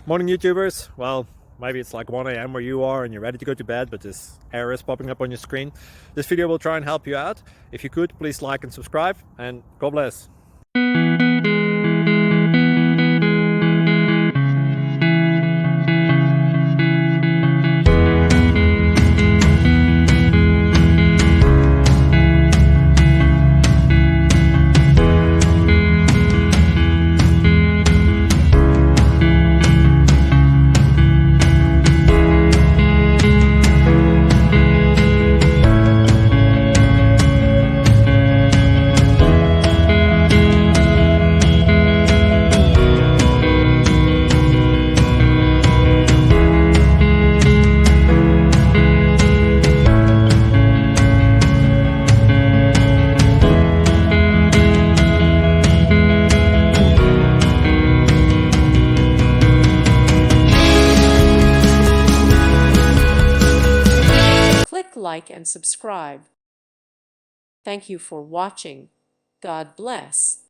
Morning YouTubers. Well, maybe it's like 1 a.m. where you are and you're ready to go to bed, but this error is popping up on your screen. This video will try and help you out. If you could, please like and subscribe, and God bless. Click like and subscribe. Thank you for watching. God bless.